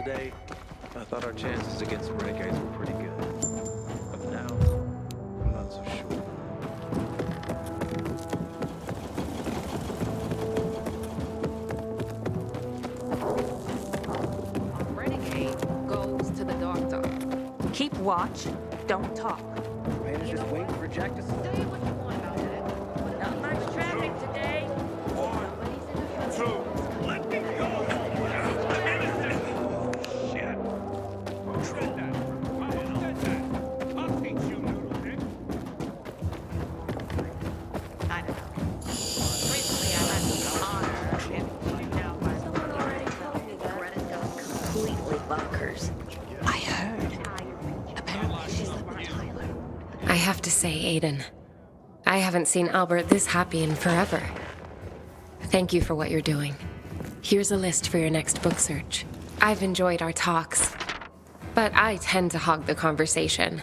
today, I thought our chances against renegades were pretty good. But now, I'm not so sure. A renegade goes to the doctor. Keep watch. Don't talk. Man is just waiting for Jack to Say what you want about it. Not much traffic today. Let me go! I'm innocent! Shit! Who said that? Who said that? I'll teach you, noodlehead. I don't know. Recently, I had the honor and now by someone already told me that Greta's got completely bonkers. I heard. Apparently, she's lived with Tyler. I have to say, Aiden, I haven't seen Albert this happy in forever. Thank you for what you're doing. Here's a list for your next book search. I've enjoyed our talks, but I tend to hog the conversation.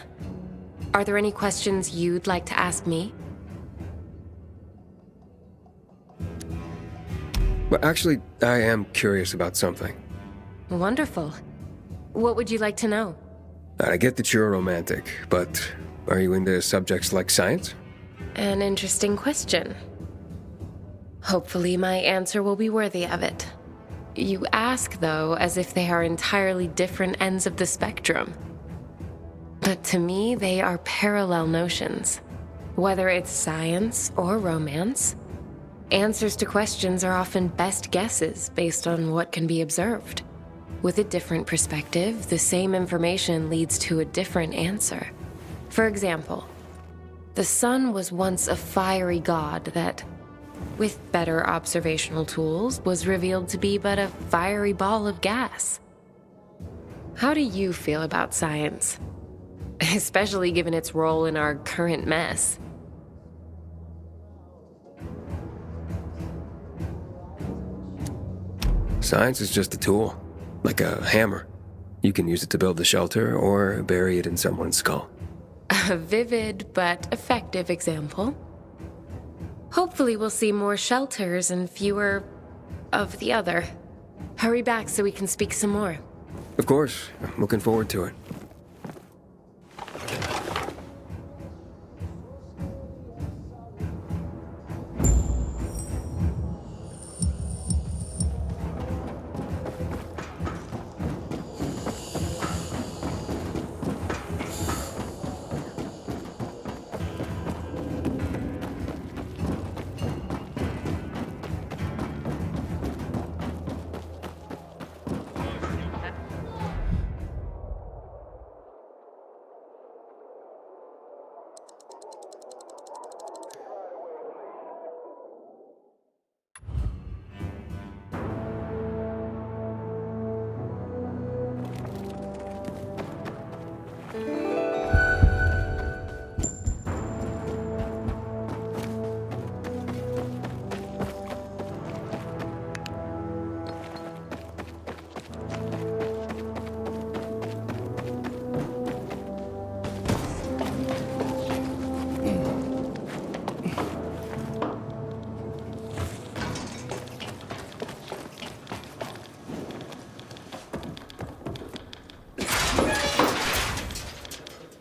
Are there any questions you'd like to ask me? Well, actually, I am curious about something. Wonderful. What would you like to know? I get that you're a romantic, but are you into subjects like science? An interesting question. Hopefully my answer will be worthy of it. You ask, though, as if they are entirely different ends of the spectrum. But to me, they are parallel notions. Whether it's science or romance, answers to questions are often best guesses based on what can be observed. With a different perspective, the same information leads to a different answer. For example, the sun was once a fiery god that, with better observational tools, was revealed to be but a fiery ball of gas. How do you feel about science? Especially given its role in our current mess. Science is just a tool, like a hammer. You can use it to build a shelter or bury it in someone's skull. A vivid but effective example. Hopefully we'll see more shelters and fewer of the other. Hurry back so we can speak some more. Of course, I'm looking forward to it.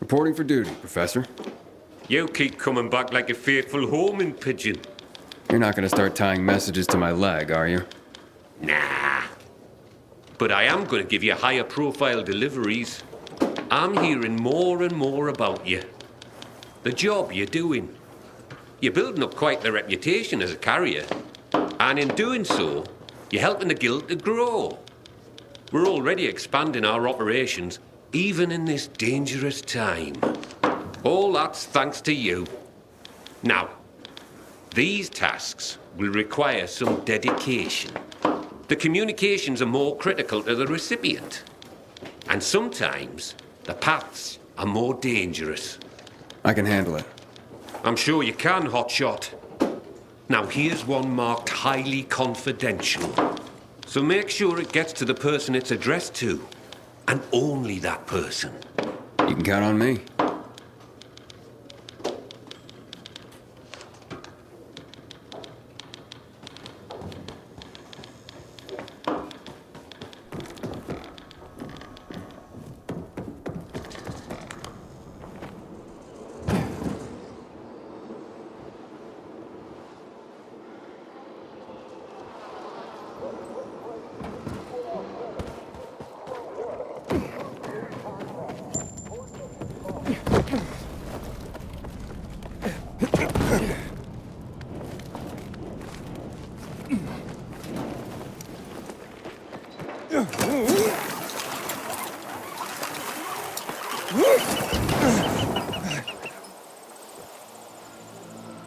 Reporting for duty, Professor. You keep coming back like a faithful homing pigeon. You're not gonna start tying messages to my leg, are you? Nah. But I am going to give you higher profile deliveries. I'm hearing more and more about you. The job you're doing. You're building up quite the reputation as a carrier. And in doing so, you're helping the guild to grow. We're already expanding our operations, even in this dangerous time. All that's thanks to you. Now, these tasks will require some dedication. The communications are more critical to the recipient. And sometimes, the paths are more dangerous. I can handle it. I'm sure you can, Hotshot. Now, here's one marked highly confidential. So make sure it gets to the person it's addressed to. And only that person. You can count on me.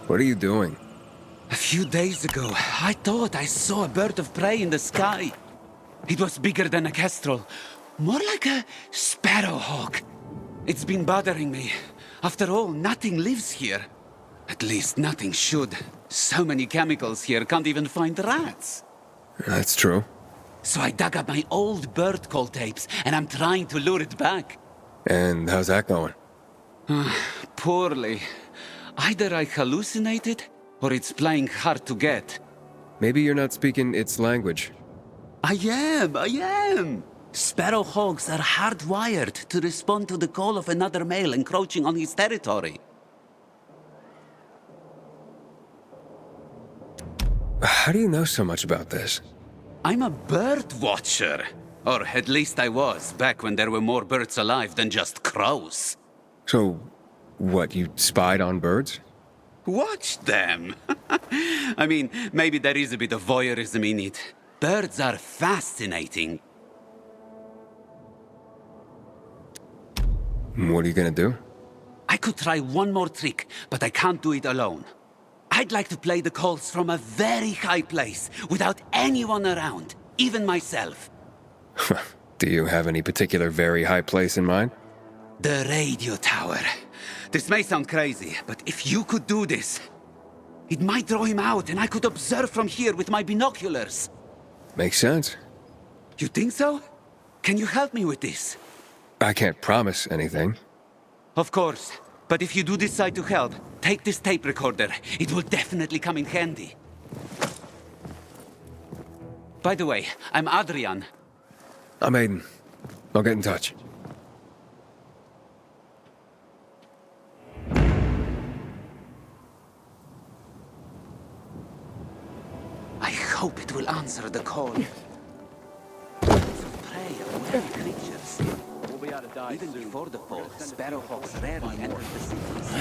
What are you doing? A few days ago, I thought I saw a bird of prey in the sky. It was bigger than a kestrel, more like a sparrowhawk. It's been bothering me. After all, nothing lives here. At least nothing should. So many chemicals here, can't even find rats. That's true. So I dug up my old bird call tapes, and I'm trying to lure it back. And how's that going? Poorly. Either I hallucinated, or it's playing hard to get. Maybe you're not speaking its language. I am. Sparrowhawks are hardwired to respond to the call of another male encroaching on his territory. How do you know so much about this? I'm a bird watcher. Or at least I was, back when there were more birds alive than just crows. So, what, you spied on birds? Watch them. I mean, maybe there is a bit of voyeurism in it. Birds are fascinating. What are you gonna do? I could try one more trick, but I can't do it alone. I'd like to play the calls from a very high place, without anyone around, even myself. Do you have any particular very high place in mind? The radio tower. This may sound crazy, but if you could do this, it might draw him out and I could observe from here with my binoculars. Makes sense. You think so? Can you help me with this? I can't promise anything. Of course. But if you do decide to help, take this tape recorder. It will definitely come in handy. By the way, I'm Adrian. I'm Aiden. I'll get in touch. I hope it will answer the call. Birds of prey are wary creatures. We'll be out of dodge Even soon. before the fall, sparrowhawks rarely entered the cities.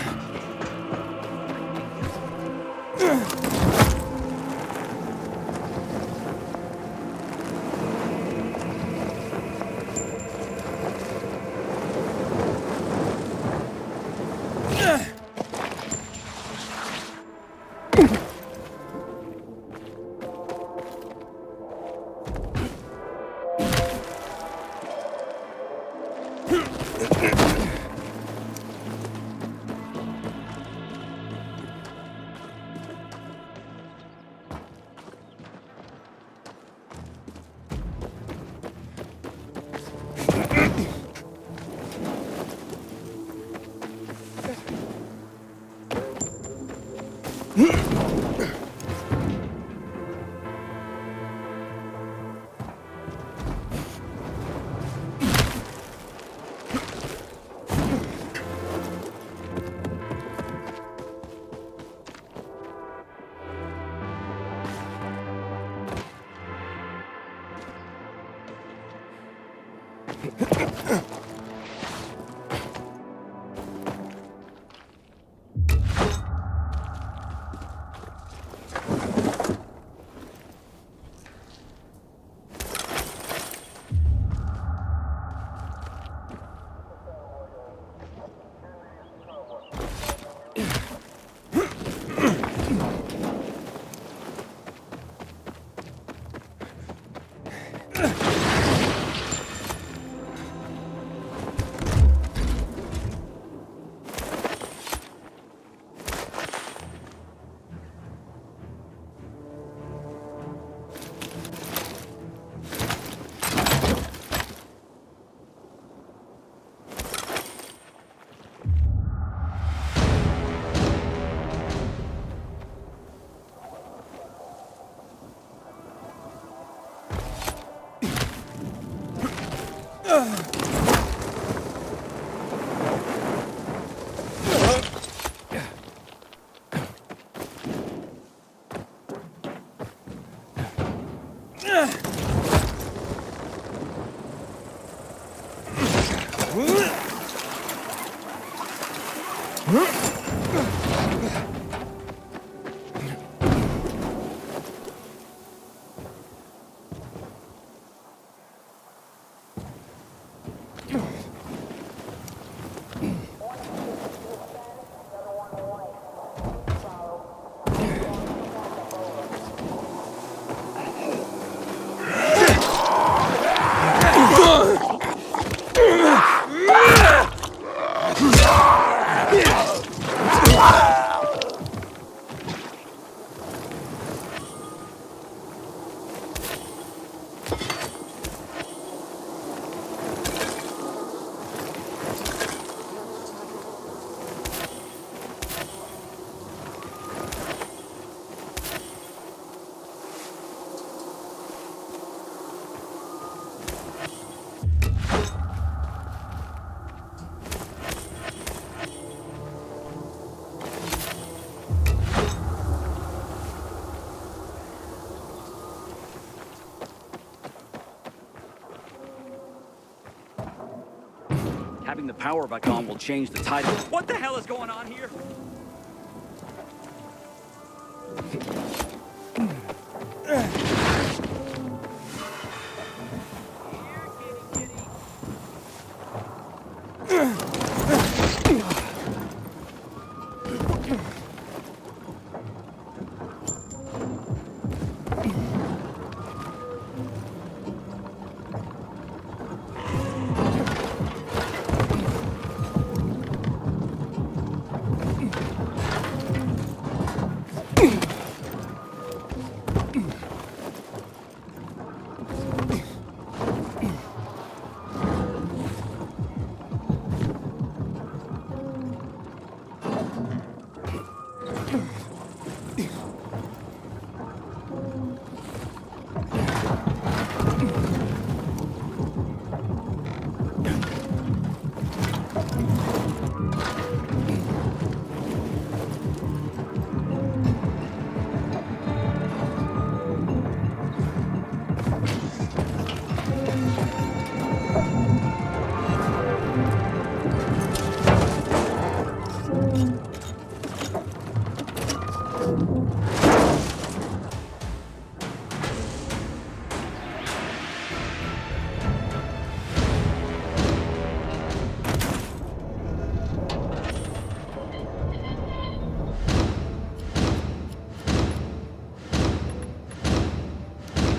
Having the power back on will change the tide. What the hell is going on here?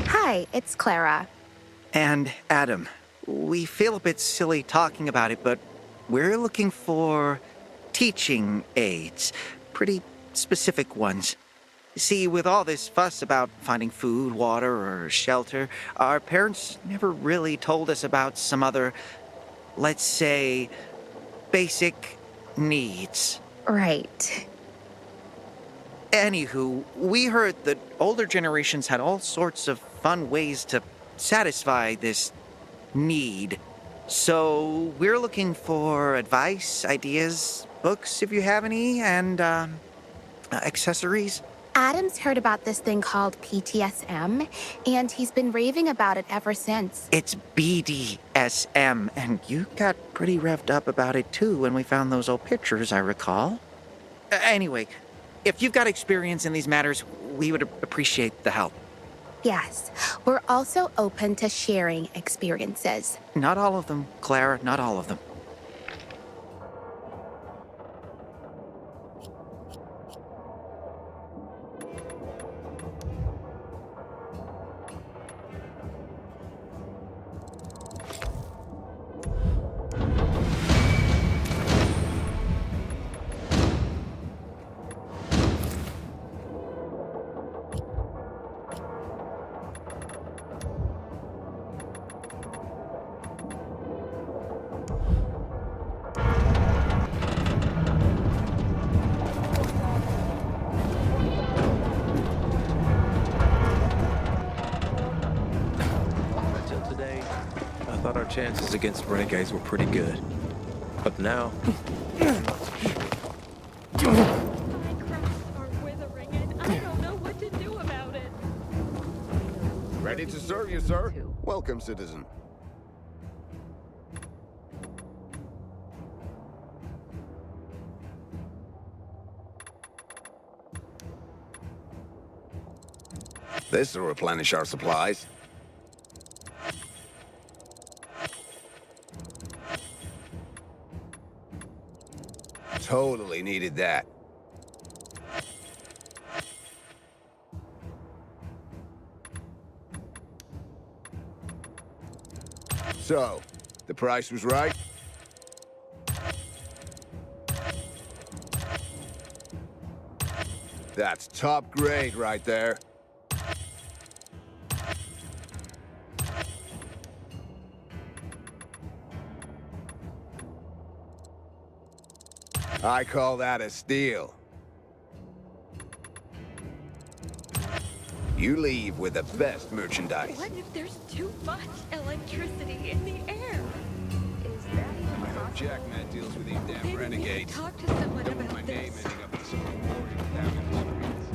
Hi, it's Clara. And Adam, we feel a bit silly talking about it, but we're looking for teaching aids. Pretty specific ones. See, with all this fuss about finding food, water, or shelter, our parents never really told us about some other, let's say, basic needs. Right. Anywho, we heard that older generations had all sorts of fun ways to satisfy this need. So we're looking for advice, ideas, books if you have any, and accessories. Adam's heard about this thing called PTSM, and he's been raving about it ever since. It's BDSM, and you got pretty revved up about it too when we found those old pictures, I recall. Anyway, if you've got experience in these matters, we would appreciate the help. Yes, we're also open to sharing experiences. Not all of them, Clara, not all of them. Until today, I thought our chances against renegades were pretty good. But now, I'm not so sure. My crops are withering and I don't know what to do about it. Ready to serve you, sir. Welcome, citizen. This will replenish our supplies. Totally needed that. So, the price was right? That's top grade right there. I call that a steal. You leave with the best merchandise. What if there's too much electricity in the air? Is that even I hope Jackman deals with these damn Maybe renegades. talk to someone Don't want my about name this. ending up in some memorial down in the streets.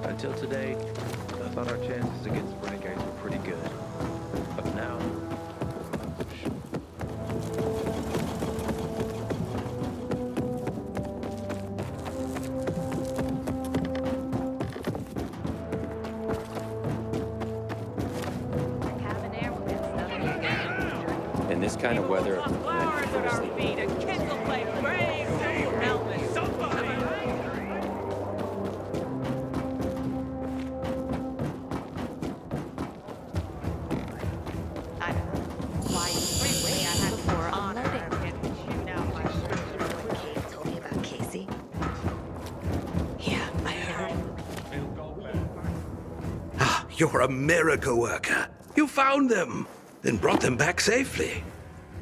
Until today, I thought our chances against renegades were pretty good. But now... In this kind of weather, Flowers at our feet, a kindle plate, brave, brave helmet. I don't know. Why, recently I had for unloading. Shoot out my shirt. Kate told me about Casey. Yeah, I heard. Ah, you're a miracle worker. You found them, then brought them back safely.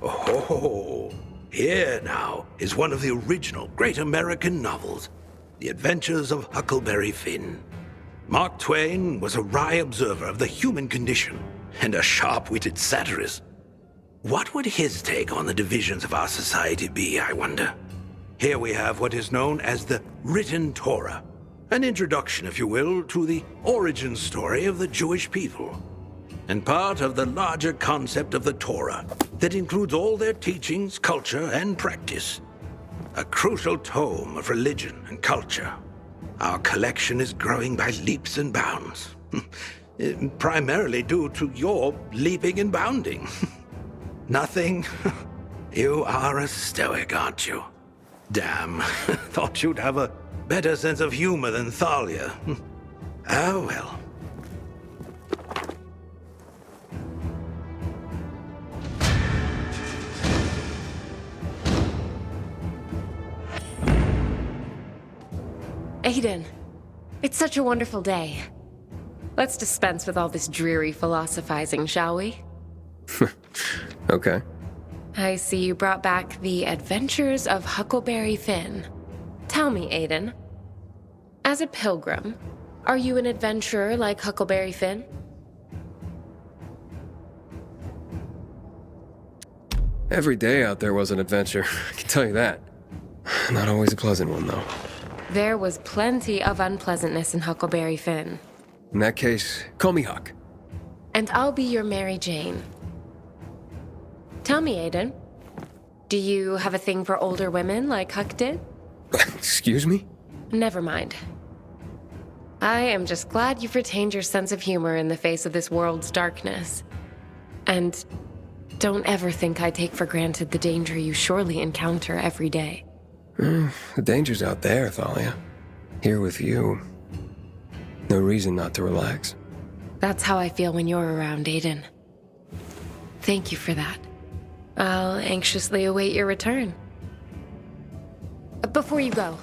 Oh, here now is one of the original great American novels, The Adventures of Huckleberry Finn. Mark Twain was a wry observer of the human condition and a sharp-witted satirist. What would his take on the divisions of our society be, I wonder? Here we have what is known as the Written Torah, an introduction, if you will, to the origin story of the Jewish people, and part of the larger concept of the Torah that includes all their teachings, culture, and practice. A crucial tome of religion and culture. Our collection is growing by leaps and bounds, primarily due to your leaping and bounding. Nothing? You are a stoic, aren't you? Damn, thought you'd have a better sense of humor than Thalia. Oh well. Aiden, it's such a wonderful day. Let's dispense with all this dreary philosophizing, shall we? Okay. I see you brought back The Adventures of Huckleberry Finn. Tell me, Aiden, as a pilgrim, are you an adventurer like Huckleberry Finn? Every day out there was an adventure, I can tell you that. Not always a pleasant one, though. There was plenty of unpleasantness in Huckleberry Finn. In that case, call me Huck. And I'll be your Mary Jane. Tell me, Aiden, do you have a thing for older women like Huck did? Excuse me? Never mind. I am just glad you've retained your sense of humor in the face of this world's darkness. And don't ever think I take for granted the danger you surely encounter every day. The danger's out there, Thalia. Here with you. No reason not to relax. That's how I feel when you're around, Aiden. Thank you for that. I'll anxiously await your return. Before you go,